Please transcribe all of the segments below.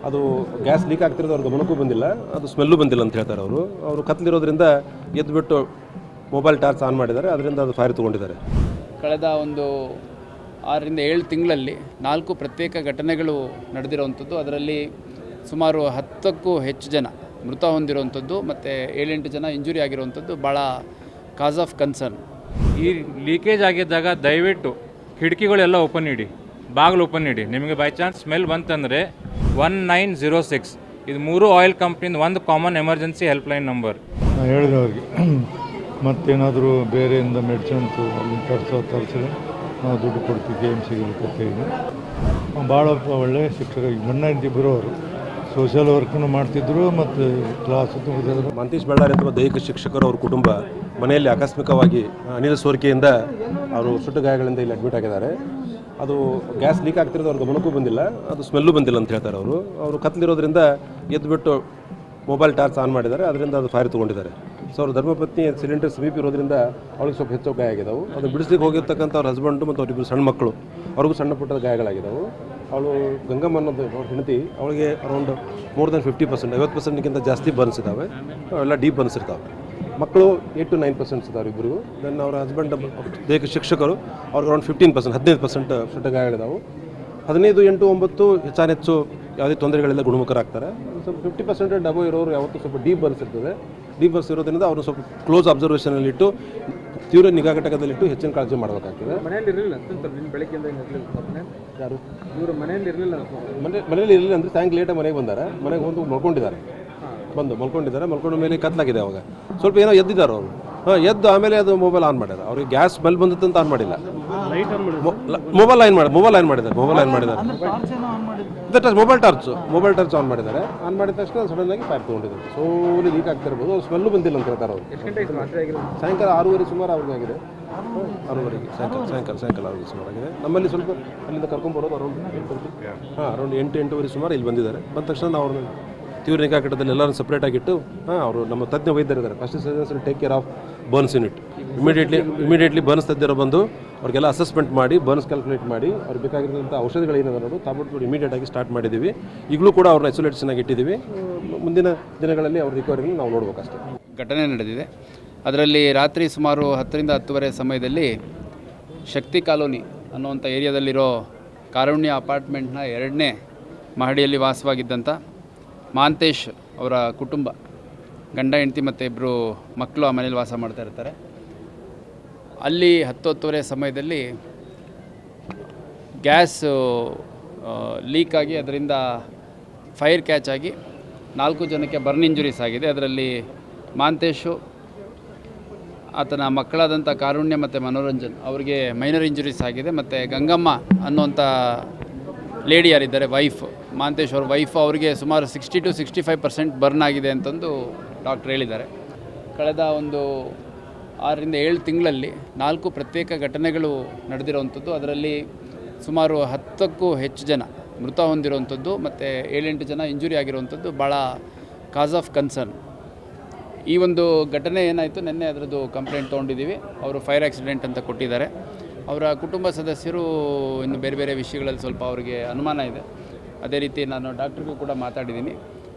ಅದು gas leak ಆಗ್ತಿರೋದು ಅವ್ರ ಗಮನಕ್ಕೂ ಬಂದಿಲ್ಲ, ಅದು ಸ್ಮೆಲ್ಲು ಬಂದಿಲ್ಲ ಅಂತ ಹೇಳ್ತಾರೆ ಅವರು ಕತ್ಲಿರೋದ್ರಿಂದ ಎದ್ದುಬಿಟ್ಟು ಮೊಬೈಲ್ ಟಾರ್ಚ್ ಆನ್ ಮಾಡಿದ್ದಾರೆ, ಅದರಿಂದ ಅದು ಫೈರ್ ತೊಗೊಂಡಿದ್ದಾರೆ. ಕಳೆದ ಒಂದು 6ರಿಂದ 7 ತಿಂಗಳಲ್ಲಿ 4 ಪ್ರತ್ಯೇಕ ಘಟನೆಗಳು ನಡೆದಿರುವಂಥದ್ದು. ಅದರಲ್ಲಿ ಸುಮಾರು 10ಕ್ಕೂ ಹೆಚ್ಚು ಜನ ಮೃತ ಹೊಂದಿರುವಂಥದ್ದು ಮತ್ತು 7-8 ಜನ ಇಂಜುರಿ ಆಗಿರುವಂಥದ್ದು ಭಾಳ ಕಾಸ್ ಆಫ್ ಕನ್ಸರ್ನ್. ಈ ಲೀಕೇಜ್ ಆಗಿದ್ದಾಗ ದಯವಿಟ್ಟು ಕಿಟಕಿಗಳೆಲ್ಲ ಓಪನ್ ಇಡಿ, ಬಾಗಿಲು ಓಪನ್ ಇಡಿ. ನಿಮಗೆ ಬೈ ಚಾನ್ಸ್ ಸ್ಮೆಲ್ ಬಂತಂದರೆ 1906 ಇದು 3 ಆಯಿಲ್ ಕಂಪ್ನಿಯಿಂದ ಒಂದು ಕಾಮನ್ ಎಮರ್ಜೆನ್ಸಿ ಹೆಲ್ಪ್ಲೈನ್ ನಂಬರ್. ನಾನು ಹೇಳಿದೆ ಅವ್ರಿಗೆ, ಮತ್ತೇನಾದರೂ ಬೇರೆಯಿಂದ ಮೆಡಿಸಿನ್ಸು ಅಲ್ಲಿ ತರಿಸಿದ್ರೆ ನಾವು ದುಡ್ಡು ಕೊಡ್ತೀವಿ, ಗೇಮ್ ಸಿಗಲಿಕ್ಕೆ. ಭಾಳ ಒಳ್ಳೆಯ ಶಿಕ್ಷಕ, ಗಂಡ ಹೆಂಡತಿ ಬರೋರು ಸೋಷಿಯಲ್ ವರ್ಕನ್ನು ಮಾಡ್ತಿದ್ರು ಮತ್ತು ಕ್ಲಾಸ್ ಮುಗಿದ್ರು. ಮಂತೇಶ್ ಬಳ್ಳಾರಿ ಅಥವಾ ದೈಹಿಕ ಶಿಕ್ಷಕರು ಅವ್ರ ಕುಟುಂಬ ಮನೆಯಲ್ಲಿ ಆಕಸ್ಮಿಕವಾಗಿ ಅನಿಲ ಸೋರಿಕೆಯಿಂದ ಅವರು ಸುಟ್ಟು ಗಾಯಗಳಿಂದ ಇಲ್ಲಿ ಅಡ್ಮಿಟ್ ಆಗಿದ್ದಾರೆ. ಅದು ಗ್ಯಾಸ್ ಲೀಕ್ ಆಗ್ತಿರೋದು ಅವ್ರ ಗಮನಕ್ಕೂ ಬಂದಿಲ್ಲ, ಅದು ಸ್ಮೆಲ್ಲು ಬಂದಿಲ್ಲ ಅಂತ ಹೇಳ್ತಾರೆ ಅವರು ಕತ್ಲಿರೋದ್ರಿಂದ ಎದ್ದುಬಿಟ್ಟು ಮೊಬೈಲ್ ಟಾರ್ಚ್ ಆನ್ ಮಾಡಿದ್ದಾರೆ, ಅದರಿಂದ ಅದು ಫೈರ್ ತೊಗೊಂಡಿದ್ದಾರೆ. ಸೊ ಅವ್ರ ಧರ್ಮಪತ್ನಿ ಸಿಲಿಂಡರ್ ಸಮೀಪ ಇರೋದ್ರಿಂದ ಅವಳಿಗೆ ಸ್ವಲ್ಪ ಹೆಚ್ಚು ಗಾಯ ಆಗಿದ್ದಾವೆ. ಅದು ಬಿಡಿಸ್ಲಿಕ್ಕೆ ಹೋಗಿರ್ತಕ್ಕಂಥ ಅವ್ರ ಹಸ್ಬೆಂಡು ಮತ್ತು ಅವರಿಬ್ಬರು ಸಣ್ಣ ಮಕ್ಕಳು, ಅವ್ರಿಗೂ ಸಣ್ಣ ಪುಟ್ಟ ಗಾಯಗಳಾಗಿದ್ದಾವೆ. ಅವಳು ಗಂಗಮ್ಮ ಅನ್ನೋದು ಅವ್ರ ಹೆಂಡತಿ, ಅವಳಿಗೆ ಅರೌಂಡ್ ಮೋರ್ ದೆನ್ 50%, 50%ಗಿಂತ ಜಾಸ್ತಿ ಬರ್ನ್ಸ್ ಇದ್ದಾವೆ, ಅವೆಲ್ಲ ಡೀಪ್ ಬರ್ನ್ಸ್ ಇರ್ತಾವೆ. ಮಕ್ಕಳು 8 to 9% ಇದ್ದಾವೆ ಇಬ್ಬರಿಗೂ. ದೆನ್ ಅವರ ಹಸ್ಬೆಂಡ್ ದೈಹಿಕ ಶಿಕ್ಷಕರು ಅವ್ರಿಗೆ ಅರೌಂಡ್ 15% ಸುಟ್ಟ ಗಾಯಗಳಿದ್ದಾವೆ. 15-8-9 ಹೆಚ್ಚಾನೆಚ್ಚು ಯಾವುದೇ ತೊಂದರೆಗಳಿಂದ ಗುಣಮುಖರಾಗ್ತಾರೆ. ಸ್ವಲ್ಪ 50% ಡಬೋ ಇರೋರು ಯಾವತ್ತೂ ಸ್ವಲ್ಪ ಡೀಪ್ ಬರ್ನ್ಸ್ ಇರ್ತದೆ. ಡೀಪ್ ಬರ್ನ್ಸ್ ಇರೋದ್ರಿಂದ ಅವರು ಸ್ವಲ್ಪ ಕ್ಲೋಸ್ ಅಬ್ಸರ್ವೇಷನಲ್ಲಿಟ್ಟು ತೀವ್ರ ನಿಗಾ ಘಟಕದಲ್ಲಿಟ್ಟು ಹೆಚ್ಚಿನ ಕಾಳಜಿ ಮಾಡಬೇಕಾಗ್ತದೆ. ಮನೆಯಲ್ಲಿ ಇರಲಿಲ್ಲ ಬೆಳಗ್ಗೆಯಿಂದ ಯಾರು ಇವರು ಮನೆಯಲ್ಲಿ ಇರಲಿಲ್ಲ ಮನೆಯಲ್ಲಿ ಇರಲಿಲ್ಲ ಅಂದರೆ ಸಾಯಂಕಾಲ ಲೇಟಾಗಿ ಮನೆಗೆ ಬಂದಾರೆ, ಮನೆಗೆ ಬಂದು ಮಲ್ಕೊಂಡಿದ್ದಾರೆ. ಮಲ್ಕೊಂಡ ಮೇಲೆ ಕತ್ಲಾಗಿದೆ. ಅವಾಗ ಸ್ವಲ್ಪ ಏನೋ ಎದ್ದಿದ್ದಾರೆ ಅವರು. ಎದ್ದು ಆಮೇಲೆ ಅದು ಮೊಬೈಲ್ ಆನ್ ಮಾಡ್ಯಾರ. ಅವ್ರಿಗೆ ಗ್ಯಾಸ್ ಸ್ಮೆಲ್ ಬಂದಿತ್ತು ಅಂತ ಆನ್ ಮಾಡಿಲ್ಲ, ಮೊಬೈಲ್ ಆನ್ ಮಾಡಿದ್ದಾರೆ. ಮೊಬೈಲ್ ಟಾರ್ಚ್ ಆನ್ ಮಾಡಿದ್ದಾರೆ. ಆನ್ ಮಾಡಿದ ತಕ್ಷಣ ಸಡನ್ ಆಗಿ ಫೈರ್ ತೊಗೊಂಡಿದ್ದಾರೆ. ಸೋಲಿ ಲೀಕ್ ಆಗ್ತಿರ್ಬೋದು, ಅವ್ರು ಸ್ಮೆಲ್ಲು ಬಂದಿಲ್ಲ ಅಂತ ಹೇಳ್ತಾರೆ ಅವರು. ಸಾಯಂಕಾಲ 6:30 ಸುಮಾರು ಅವ್ರಿಗೆ ಆಗಿದೆ. 6:30 ಸಾಯಂಕಾಲ 6 ಸುಮಾರು ಆಗಿದೆ. ನಮ್ಮಲ್ಲಿ ಸ್ವಲ್ಪ ಅಲ್ಲಿಂದ ಕರ್ಕೊಂಡ್ಬರೋದು ಅರೌಂಡ್ 8-8:30 ಸುಮಾರು ಇಲ್ಲಿ ಬಂದಿದ್ದಾರೆ. ಬಂದ ತಕ್ಷಣ ನಾವು ಅವ್ರನ್ನ ತೀವ್ರ ನಿಗಾ ಘಟಕದಲ್ಲಿ ಎಲ್ಲರೂ ಸಪ್ರೇಟ್ ಆಗಿಟ್ಟು ಅವರು ನಮ್ಮ ತಜ್ಞ ವೈದ್ಯರಿದ್ದಾರೆ, first surgeons take care of burns unit. Immediately burns ತಜ್ಞರು ಬಂದು ಅವ್ರಿಗೆಲ್ಲ ಅಸೆಸ್ಮೆಂಟ್ ಮಾಡಿ, ಬರ್ನ್ಸ್ ಕ್ಯಾಲ್ಕುಲೇಟ್ ಮಾಡಿ, ಅವ್ರಿಗೆ ಬೇಕಾಗಿರೋಂಥ ಔಷಧಿಗಳೇನಿದೆ ಅನ್ನೋದು ತಾಬಿಟ್ಟು ಇಮಿಡಿಯೇಟಾಗಿ ಸ್ಟಾರ್ಟ್ ಮಾಡಿದ್ದೀವಿ. ಈಗಲೂ ಕೂಡ ಅವ್ರನ್ನ ಐಸೋಲೇಷನ್ ಆಗಿ ಇಟ್ಟಿದ್ದೀವಿ. ಮುಂದಿನ ದಿನಗಳಲ್ಲಿ ಅವ್ರ ರಿಕವರಿನ ನಾವು ನೋಡ್ಬೇಕಷ್ಟೇ. ಘಟನೆ ನಡೆದಿದೆ. ಅದರಲ್ಲಿ ರಾತ್ರಿ ಸುಮಾರು 10ರಿಂದ 10:30 ಸಮಯದಲ್ಲಿ ಶಕ್ತಿ ಕಾಲೋನಿ ಅನ್ನುವಂಥ ಏರಿಯಾದಲ್ಲಿರೋ ಕಾರುಣ್ಯ ಅಪಾರ್ಟ್ಮೆಂಟ್ನ 2ನೇ ಮಹಡಿಯಲ್ಲಿ ವಾಸವಾಗಿದ್ದಂಥ ಮಾಂತೇಶ್ ಅವರ ಕುಟುಂಬ, ಗಂಡ ಹೆಂಡತಿ ಮತ್ತು 2 ಮಕ್ಕಳು ಆ ಮನೇಲಿ ವಾಸ ಮಾಡ್ತಾ ಇರ್ತಾರೆ. ಅಲ್ಲಿ 10-10:30 ಸಮಯದಲ್ಲಿ ಗ್ಯಾಸ್ ಲೀಕ್ ಆಗಿ ಅದರಿಂದ ಫೈರ್ ಕ್ಯಾಚ್ ಆಗಿ 4 ಜನಕ್ಕೆ ಬರ್ನ್ ಇಂಜುರೀಸ್ ಆಗಿದೆ. ಅದರಲ್ಲಿ ಮಾಂತೇಶು, ಆತನ ಮಕ್ಕಳಾದಂಥ ಕಾರುಣ್ಯ ಮತ್ತು ಮನೋರಂಜನ್ ಅವರಿಗೆ ಮೈನರ್ ಇಂಜುರೀಸ್ ಆಗಿದೆ. ಮತ್ತು ಗಂಗಮ್ಮ ಅನ್ನುವಂಥ ಲೇಡಿ ಯಾರಿದ್ದಾರೆ, ವೈಫ್, ಮಾಂತೇಶ್ ಅವ್ರ ವೈಫ್, ಅವರಿಗೆ ಸುಮಾರು 60 to 65% ಬರ್ನ್ ಆಗಿದೆ ಅಂತಂದು ಡಾಕ್ಟ್ರ್ ಹೇಳಿದ್ದಾರೆ. ಕಳೆದ ಒಂದು 6ರಿಂದ 7 ತಿಂಗಳಲ್ಲಿ 4 ಪ್ರತ್ಯೇಕ ಘಟನೆಗಳು ನಡೆದಿರುವಂಥದ್ದು. ಅದರಲ್ಲಿ ಸುಮಾರು 10ಕ್ಕೂ ಹೆಚ್ಚು ಜನ ಮೃತ ಹೊಂದಿರುವಂಥದ್ದು ಮತ್ತು 7-8 ಜನ ಇಂಜುರಿ ಆಗಿರುವಂಥದ್ದು ಭಾಳ ಕಾಸ್ ಆಫ್ ಕನ್ಸರ್ನ್. ಈ ಒಂದು ಘಟನೆ ಏನಾಯಿತು, ನಿನ್ನೆ ಅದರದ್ದು ಕಂಪ್ಲೇಂಟ್ ತೊಗೊಂಡಿದ್ದೀವಿ. ಅವರು ಫೈರ್ ಆಕ್ಸಿಡೆಂಟ್ ಅಂತ ಕೊಟ್ಟಿದ್ದಾರೆ. ಅವರ ಕುಟುಂಬ ಸದಸ್ಯರು ಇನ್ನು ಬೇರೆ ಬೇರೆ ವಿಷಯಗಳಲ್ಲಿ ಸ್ವಲ್ಪ ಅವರಿಗೆ ಅನುಮಾನ ಇದೆ. ಅದೇ ರೀತಿ ನಾನು ಡಾಕ್ಟ್ರಿಗೂ ಕೂಡ ಮಾತಾಡಿದ್ದೀನಿ.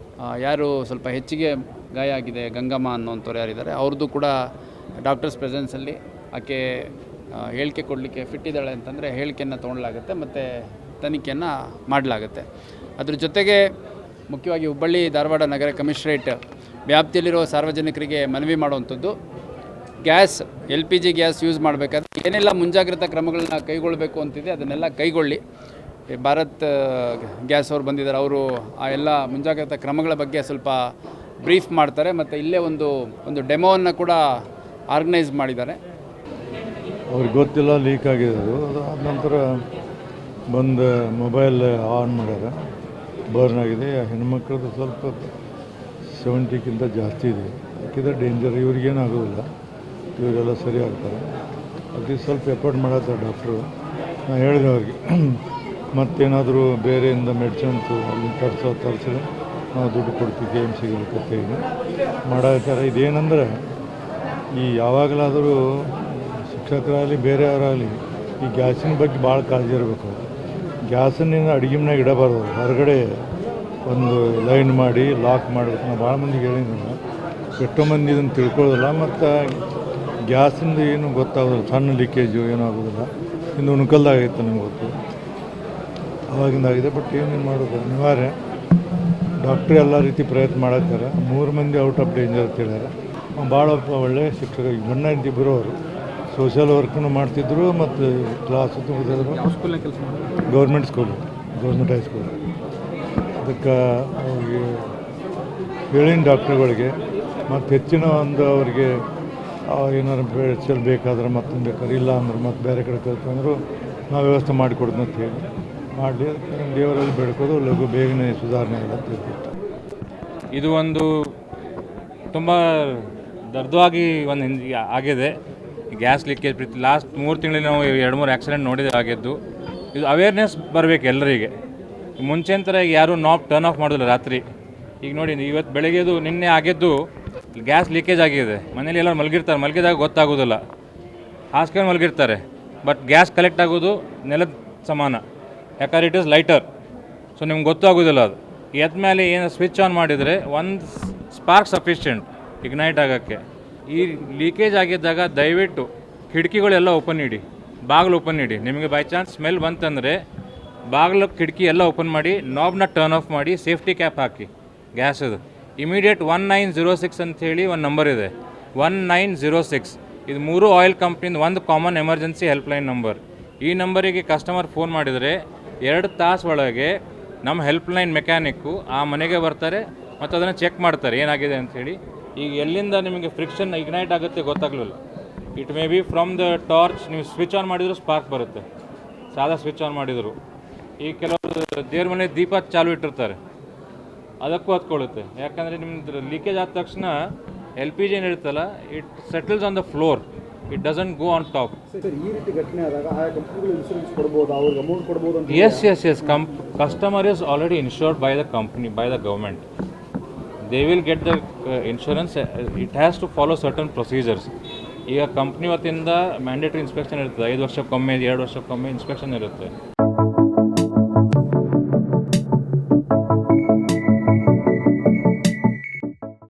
ಯಾರು ಸ್ವಲ್ಪ ಹೆಚ್ಚಿಗೆ ಗಾಯ ಆಗಿದೆ, ಗಂಗಮ್ಮ ಅನ್ನೋಂಥವ್ರು ಯಾರಿದ್ದಾರೆ, ಅವ್ರದ್ದು ಕೂಡ ಡಾಕ್ಟರ್ಸ್ ಪ್ರೆಸೆನ್ಸಲ್ಲಿ ಆಕೆ ಹೇಳಿಕೆ ಕೊಡಲಿಕ್ಕೆ ಫಿಟ್ ಇದ್ದಾಳೆ ಅಂತಂದರೆ ಹೇಳಿಕೆಯನ್ನು ತೊಗೊಳ್ಳಲಾಗುತ್ತೆ ಮತ್ತು ತನಿಖೆಯನ್ನು ಮಾಡಲಾಗುತ್ತೆ. ಅದ್ರ ಜೊತೆಗೆ ಮುಖ್ಯವಾಗಿ ಹುಬ್ಬಳ್ಳಿ ಧಾರವಾಡ ನಗರ ಕಮಿಷನರೇಟ್ ವ್ಯಾಪ್ತಿಯಲ್ಲಿರೋ ಸಾರ್ವಜನಿಕರಿಗೆ ಮನವಿ ಮಾಡುವಂಥದ್ದು, ಗ್ಯಾಸ್ LPG ಗ್ಯಾಸ್ ಯೂಸ್ ಮಾಡಬೇಕಾದ್ರೆ ಏನೆಲ್ಲ ಮುಂಜಾಗ್ರತಾ ಕ್ರಮಗಳನ್ನ ಕೈಗೊಳ್ಳಬೇಕು ಅಂತಿದೆ ಅದನ್ನೆಲ್ಲ ಕೈಗೊಳ್ಳಿ. ಭಾರತ್ ಗ್ಯಾಸ್ ಅವ್ರು ಬಂದಿದ್ದಾರೆ, ಅವರು ಆ ಎಲ್ಲ ಮುಂಜಾಗ್ರತಾ ಕ್ರಮಗಳ ಬಗ್ಗೆ ಸ್ವಲ್ಪ ಬ್ರೀಫ್ ಮಾಡ್ತಾರೆ. ಮತ್ತು ಇಲ್ಲೇ ಒಂದು ಡೆಮೋವನ್ನು ಕೂಡ ಆರ್ಗನೈಸ್ ಮಾಡಿದ್ದಾರೆ. ಅವ್ರಿಗೆ ಗೊತ್ತಿಲ್ಲ ಲೀಕ್ ಆಗಿರೋದು. ಅದಾದ ನಂತರ ಬಂದು ಮೊಬೈಲ್ ಆನ್ ಮಾಡ್ಯಾರ, ಬರ್ನ್ ಆಗಿದೆ. ಹೆಣ್ಮಕ್ಳದ್ದು ಸ್ವಲ್ಪ 70ಕ್ಕಿಂತ ಜಾಸ್ತಿ ಇದೆ. ಯಾಕಿದ್ರೆ ಡೇಂಜರ್, ಇವ್ರಿಗೇನಾಗೋದಿಲ್ಲ, ಇವರೆಲ್ಲ ಸರಿ ಆಗ್ತಾರೆ. ಅದಕ್ಕೆ ಸ್ವಲ್ಪ ಎಫರ್ಟ್ ಮಾಡತ್ತಾರೆ ಡಾಕ್ಟ್ರು. ನಾನು ಹೇಳಿದೆ ಅವ್ರಿಗೆ, ಮತ್ತೇನಾದರೂ ಬೇರೆಯಿಂದ ಮೆಡಿಸಿನ್ಸು ಅಲ್ಲಿ ತರಿಸಿದ್ರೆ ನಾವು ದುಡ್ಡು ಕೊಡ್ತೀವಿ, ಗೇಮ್ ಸಿಗಲಿಕ್ಕೆ ಮಾಡಾಕ್ತಾರೆ. ಇದೇನೆಂದರೆ ಈ ಯಾವಾಗಲಾದರೂ ಶಿಕ್ಷಕರಾಗಲಿ ಬೇರೆಯವರಾಗಲಿ ಈ ಗ್ಯಾಸಿನ ಬಗ್ಗೆ ಭಾಳ ಕಾಳಜಿ ಇರಬೇಕು. ಗ್ಯಾಸನ್ನೇನು ಅಡುಗೆ ಮನೆಯಾಗ ಇಡಬಾರ್ದು, ಹೊರಗಡೆ ಒಂದು ಲೈನ್ ಮಾಡಿ ಲಾಕ್ ಮಾಡಬೇಕು. ನಾವು ಭಾಳ ಮಂದಿಗೆ ಹೇಳಿದ್ನಲ್ಲ, ಎಷ್ಟೋ ಮಂದಿ ಇದನ್ನು ತಿಳ್ಕೊಳ್ಳೋದಿಲ್ಲ ಮತ್ತು ಗ್ಯಾಸಿಂದ ಏನು ಗೊತ್ತಾಗೋದಿಲ್ಲ, ಸಣ್ಣ ಲೀಕೇಜು ಏನೂ ಆಗೋದಿಲ್ಲ. ಇನ್ನು ಉಣ್ಕಲ್ದಾಗೈತೆ ನಮ್ಗೆ ಗೊತ್ತು, ಅವಾಗಿಂದಾಗಿದೆ. ಬಟ್ ಏನು ಮಾಡೋದು ಅನಿವಾರ್ಯ. ಡಾಕ್ಟ್ರು ಎಲ್ಲ ರೀತಿ ಪ್ರಯತ್ನ ಮಾಡತ್ತಾರೆ. 3 ಮಂದಿ ಔಟ್ ಆಫ್ ಡೇಂಜರ್ ಅಂತ ಹೇಳ್ಯಾರ. ಭಾಳ ಒಳ್ಳೆಯ ಶಿಕ್ಷಕ, ಗಂಡ ಹೆಂಡತಿ ಬರೋರು ಸೋಷಿಯಲ್ ವರ್ಕನ್ನು ಮಾಡ್ತಿದ್ರು ಮತ್ತು ಕ್ಲಾಸ್ ಮುಗಿದ್ರು. ಸ್ಕೂಲ್ನಾಗ ಕೆಲಸ ಮಾಡಿ ಗೌರ್ಮೆಂಟ್ ಸ್ಕೂಲು, ಗೌರ್ಮೆಂಟ್ ಹೈಸ್ಕೂಲ್. ಅದಕ್ಕೆ ಅವ್ರಿಗೆ ಹೇಳಿನ ಡಾಕ್ಟ್ರುಗಳಿಗೆ ಮತ್ತು ಹೆಚ್ಚಿನ ಒಂದು ಅವ್ರಿಗೆ ಏನಾರು ಹೆಚ್ಚಲು ಬೇಕಾದ್ರೆ ಮತ್ತೊಂದು ಬೇಕಾದ್ರೆ, ಇಲ್ಲ ಅಂದ್ರೆ ಮತ್ತು ಬೇರೆ ಕಡೆ ಕಲ್ತಂದ್ರು ನಾವು ವ್ಯವಸ್ಥೆ ಮಾಡಿಕೊಡ್ದು ಅಂತ ಹೇಳಿ ಮಾಡಲಿ. ಅದಕ್ಕೆ ದೇವರಲ್ಲಿ ಬೇಡ್ಕೋದು ಲಘು ಬೇಗನೆ ಸುಧಾರಣೆ ಆಗುತ್ತೆ. ಇದು ಒಂದು ತುಂಬ ದರ್ದವಾಗಿ ಒಂದು ಆಗಿದೆ ಗ್ಯಾಸ್ ಲೀಕೇಜ್. ಲಾಸ್ಟ್ 3 ತಿಂಗಳಲ್ಲಿ ನಾವು 2-3 ಆಕ್ಸಿಡೆಂಟ್ ನೋಡಿದೆ ಆಗಿದ್ದು. ಇದು ಅವೇರ್ನೆಸ್ ಬರಬೇಕು ಎಲ್ಲರಿಗೆ. ಮುಂಚೆನ ಥರ ಈಗ ಯಾರೂ ನಾಬ್ ಟರ್ನ್ ಆಫ್ ಮಾಡೋದಿಲ್ಲ ರಾತ್ರಿ. ಈಗ ನೋಡಿ, ಇವತ್ತು ಬೆಳಗ್ಗೆದು ನಿನ್ನೆ ಆಗಿದ್ದು ಗ್ಯಾಸ್ ಲೀಕೇಜ್ ಆಗಿದೆ. ಮನೇಲಿ ಎಲ್ಲರೂ ಮಲಗಿರ್ತಾರೆ, ಮಲಗಿದಾಗ ಗೊತ್ತಾಗೋದಿಲ್ಲ, ಹಾಸ್ಕೊಂಡು ಮಲಗಿರ್ತಾರೆ. ಬಟ್ ಗ್ಯಾಸ್ ಕಲೆಕ್ಟ್ ಆಗೋದು ನೆಲದ ಸಮಾನ, ಯಾಕಂದ್ರೆ ಇಟ್ ಇಸ್ ಲೈಟರ್. ಸೊ ನಿಮ್ಗೆ ಗೊತ್ತಾಗೋದಿಲ್ಲ. ಅದು ಎದ್ದ ಮೇಲೆ ಏನು ಸ್ವಿಚ್ ಆನ್ ಮಾಡಿದರೆ ಒಂದು ಸ್ಪಾರ್ಕ್ ಸಫಿಷಿಯೆಂಟ್ ಇಗ್ನೈಟ್ ಆಗೋಕ್ಕೆ. ಈ ಲೀಕೇಜ್ ಆಗಿದ್ದಾಗ ದಯವಿಟ್ಟು ಕಿಟಕಿಗಳೆಲ್ಲ ಓಪನ್ ಇಡಿ, ಬಾಗಿಲು ಓಪನ್ ಇಡಿ. ನಿಮಗೆ ಬೈ ಚಾನ್ಸ್ ಸ್ಮೆಲ್ ಬಂತಂದರೆ ಬಾಗಿಲು ಕಿಟಕಿ ಎಲ್ಲ ಓಪನ್ ಮಾಡಿ, ನಾಬ್ನ ಟರ್ನ್ ಆಫ್ ಮಾಡಿ, ಸೇಫ್ಟಿ ಕ್ಯಾಪ್ ಹಾಕಿ ಗ್ಯಾಸದು. ಇಮಿಡಿಯೇಟ್ 1906 ಅಂಥೇಳಿ ಒಂದು ನಂಬರ್ ಇದೆ, 1906. ಇದು 3 ಆಯಿಲ್ ಕಂಪ್ನಿಯಿಂದ ಒಂದು ಕಾಮನ್ ಎಮರ್ಜೆನ್ಸಿ ಹೆಲ್ಪ್ಲೈನ್ ನಂಬರ್. ಈ ನಂಬರಿಗೆ ಕಸ್ಟಮರ್ ಫೋನ್ ಮಾಡಿದರೆ 2 ತಾಸು ಒಳಗೆ ನಮ್ಮ ಹೆಲ್ಪ್ಲೈನ್ ಮೆಕ್ಯಾನಿಕ್ಕು ಆ ಮನೆಗೆ ಬರ್ತಾರೆ ಮತ್ತು ಅದನ್ನು ಚೆಕ್ ಮಾಡ್ತಾರೆ ಏನಾಗಿದೆ ಅಂಥೇಳಿ. ಈಗ ಎಲ್ಲಿಂದ ನಿಮಗೆ ಫ್ರಿಕ್ಷನ್ ಇಗ್ನೈಟ್ ಆಗುತ್ತೆ ಗೊತ್ತಾಗಲಿಲ್ಲ. It may be from the torch. ನೀವು ಸ್ವಿಚ್ ಆನ್ ಮಾಡಿದರೂ ಸ್ಪಾರ್ಕ್ ಬರುತ್ತೆ, ಸಾದಾ ಸ್ವಿಚ್ ಆನ್ ಮಾಡಿದರು. ಈಗ ಕೆಲವರು ದೇವ್ರ ಮನೆ ದೀಪ ಚಾಲು ಇಟ್ಟಿರ್ತಾರೆ, ಅದಕ್ಕೂ ಹತ್ಕೊಳ್ಳುತ್ತೆ. ಯಾಕಂದರೆ ನಿಮ್ಮದು ಲೀಕೇಜ್ ಆದ ತಕ್ಷಣ LPG ಏನಿರುತ್ತಲ್ಲ, it settles on the floor, it doesn't go on top. Sir, ಈ ರೀತಿ ಘಟನೆ ಆದಾಗ ಆ ಕಂಪ್ನಿಗಳು ಇನ್ಶೂರೆನ್ಸ್ ಕೊಡ್ಬೋದು, ಅವ್ರಿಗೆ ಅಮೌಂಟ್ ಕೊಡ್ಬೋದು ಅಂತ? Yes. Customer is already insured by the company, by the government. They will get the insurance. It has to follow certain procedures. ಈಗ ಕಂಪ್ನಿ ವತಿಯಿಂದ ಮ್ಯಾಂಡೇಟರಿ ಇನ್ಸ್ಪೆಕ್ಷನ್ ಇರ್ತದೆ, 5 ವರ್ಷಕ್ಕೊಮ್ಮೆ 2 ವರ್ಷಕ್ಕೊಮ್ಮೆ ಇನ್ಸ್ಪೆಕ್ಷನ್ ಇರುತ್ತೆ.